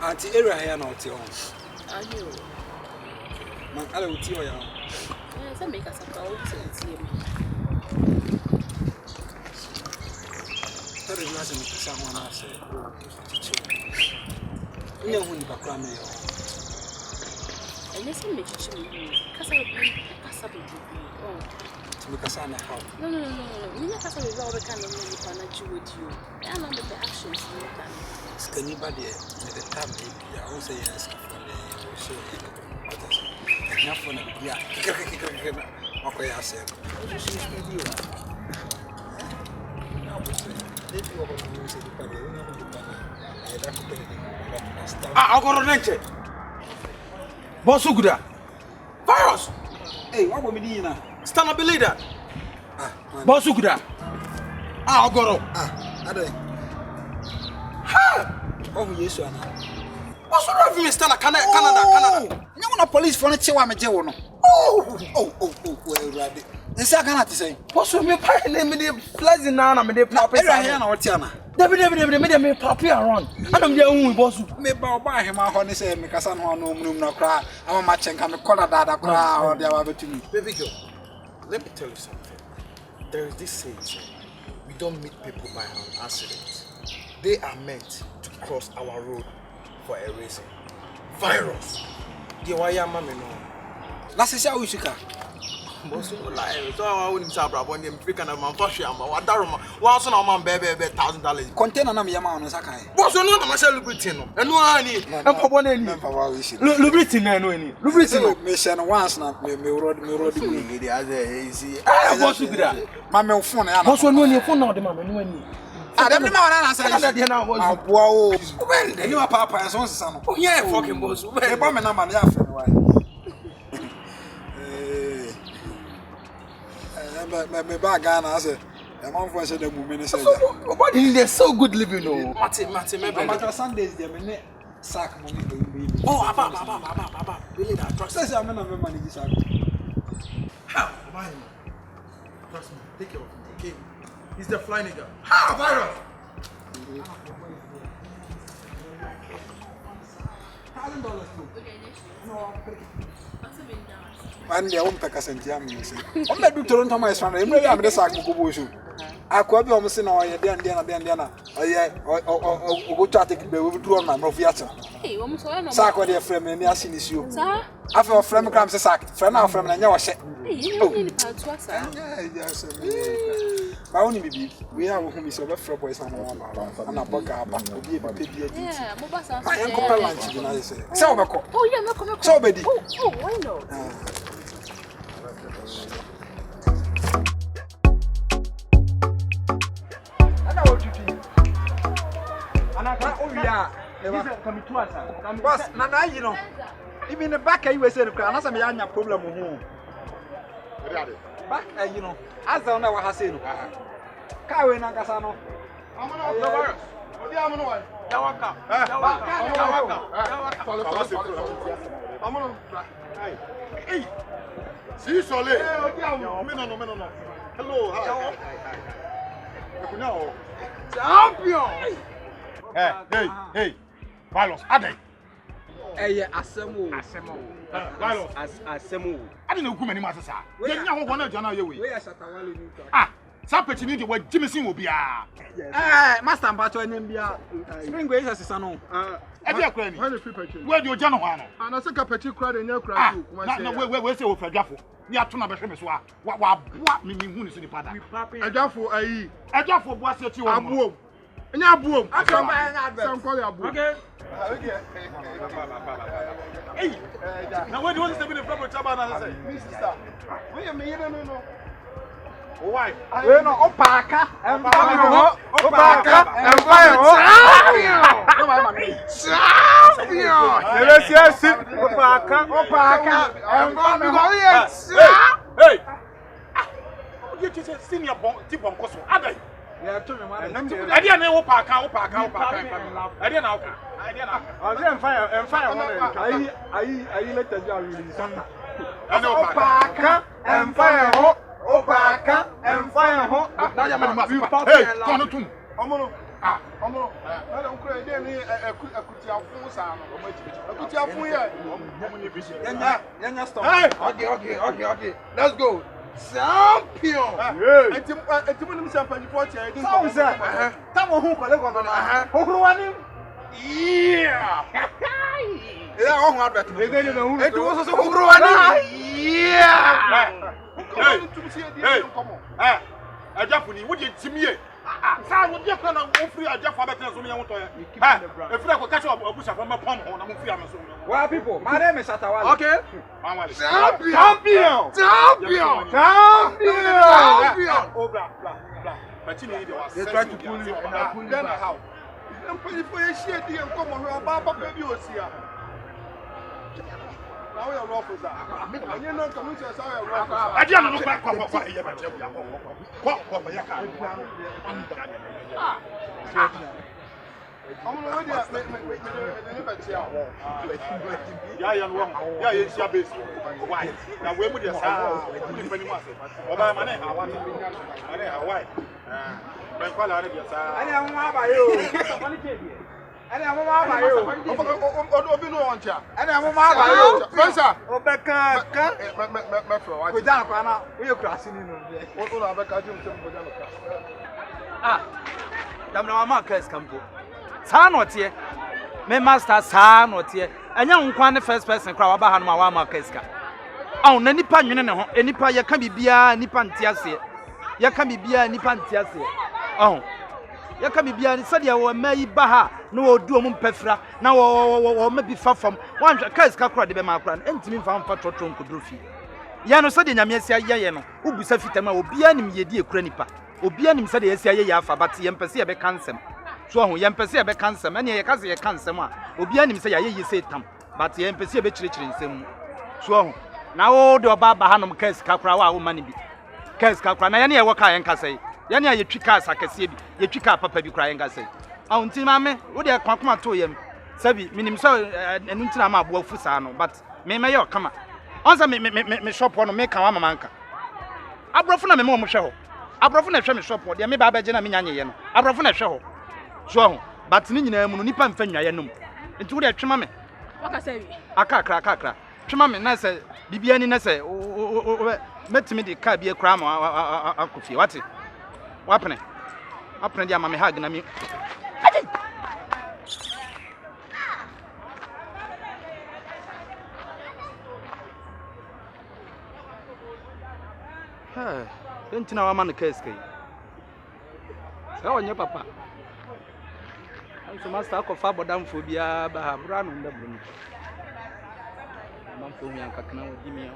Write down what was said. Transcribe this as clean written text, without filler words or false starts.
Auntie area here not your own. I know. Man, I will tell you. Yes, I make us a call to see him. That is not someone else. You know when you are cramming. And yes, I make it to me. Because I will be passable. Oh. Because I'm a how. No. You know, because I will all the kind of money for not you with you. I know the actions you can. Can anybody at the time, I will say yes for the show. Enough for the yeah. Okay, I said. I'll go to Nenche. Bosuguda. Virus. Hey, what will be now? Stand up, leader. Bosuguda. I'll go to. I don't. Ha! Oh, yes, sir. What's wrong with me? Stand up, Canada. You want a police for it? I'm a Jew. Oh, well, this I cannot say. What's with me? I'm pleasant now. I'm a pop. Debbie, puppy around. I don't know who was. Maybe I'll buy him a honey say, because I know no cry. I'm a match and come a color that I cry or the other to me. Baby girl, let me tell you something. There is this saying, we don't meet people by an accident. They are meant to cross our road for a reason. Virus. The wire mammy no. That's a show, Shika. Most of the life, so I wouldn't say about when you pick and a man for shame. What Daruma, once on a man, baby, $1,000. Container on your man, Sakai. What's on my celebrating? And one need, and for one end, Lubritin, I know any. Lubritin, mission once not me road, the other easy. I was to that. My phone, I was on your phone now, the man, when you. I don't know what I said. Wow, when you are Papa as one son. Oh, yeah, fucking boss. Hey, bomb and I'm my bag, I said, a month was the woman said, what is there so good living? Oh, Martin, Sundays, the minute sack money. Oh, Abba, really that trust says I'm not money this out. How? Why? Trust me, take care of him, okay? He's the fly nigga. How? Virus! $1,000 too. No, and their own Pecasant Yam. I'm not doing Toronto, my son. I'm ready to sack Kubusu. I could be almost in our Diana. Oh, yeah, or go to take the two on my Rofiata. Sack or their friend, and yes, is you. After a friend comes a sack, friend now from an hour. My only baby, we have whom is over for boys and a bugger, but will be able to be a my uncle lunch, you know. So, oh, yeah, no, so, baby. Oh, why not? Boss, Nana, you know, even the back, you were saying, I'm not a problem. Back, you know, as I know what I said. Kawin and Casano. I'm Hey, see you, Solé. Hello, hi. Champion. Hey, Violence, Ade. Hey, Asemo. Violence, Asemo. I didn't know who many masters are. We are one of Jana. We are Satawali. Sapet need what Jimmy will be. Master Bato and India. Spring Grace as a son. Where do you Jano? And I think a petty crowd in your crowd. Where's the Jaffo? We are two numbers. What meaning who is in the father? A Jaffo, a Jaffo was at you. I'm boom. And you're boom. I can't call you. Okay. Hey, now when you want to step in the proper Chabana, Mr. We are me, no. Why? We know Opaka and Opaka and Champion. Let's yes, Opaka and Hey, you just senior tip on Cosso. I didn't know Opaka. I didn't know. I'm fire. I let the jar release. Opaka and fire. Opaka and fire. Hey, come on. Ah, omo, na don kura ide ni akuti afun sa no, omo echibichi. Akuti afun ye, omo ni bishi. Yanya stop. Okay. Let's go. Champion. Etimu ni champion for che. Sound say. Tamo hu kole kono na. Kokuru wani. Yeah. Yeah, on advert. It was so Kokuru wani. Yeah. Hey. Ajafuni, wo je timie. Sa wo je kwa na wo free ajafa betre so me won to ye. Ha, e free ko catch obusa for me pom ho na mo free am so. Well, people, my name is Atawale. Okay. Champion. Oh, blah. But you need to they try to pull you and I pull you back. How? I'm pretty for your shit, you come on, Baba baby, you see. Now you're rough with that. And you're not coming to us. I didn't look back for here, but I'm going to base. Why? Now, where would you say? Why? Sa no tie me master sa no tie enya nkwa ne first person kra wa ba ha no wa ma kaska aw na nipa nwene ne ho enipa ye ka bibia nipa ntia ase ye ka bibia nipa ntia ase aw ye ka bibia ni sade wo mayi ba ha na wo du om mpafra na wo ma bi fafam wan kaska kra de be ma kra entimi mfa mfa trotro nkodro fi ye no sade nyame asia ye no ubusa fitama obia nim yedi ekura nipa obia nim sade asia ye afa but ye mpese ye be kansem so ho yempese ye be kansem ene ye kaze ye kansem a obi anim se ya ye setam but ye yempese ye be chirechire nsem so ho na wo de oba ba hanom kes kakra wa wo mani bi kes kakra na ye ne ye wo ka ye nkasai ye ne ye twika asakase bi ye twika papa bi kra ye nkasai a unti mame wo de kwankoma to yem sabi minim so enu ntina ma abo afusa no but me ye okama onza me shop no me kan wa mama nka abrofo na me mo hwe ho abrofo na hwe me shop de me ba ba je na me nyanye ye no abrofo na hwe ho so but ni nyina mu no nipa mfa nwaye nom enti wo de twema me waka say wi akakra twema me na se bibia ni na se metimi de ka bia kra ma akofie wate wapene dia ma me hag na mi enti na wa ma no keske sa wonye papa so master ko fa bodam fo bia ba ha bra no ndabru ni man fo mi an kakna wodi mi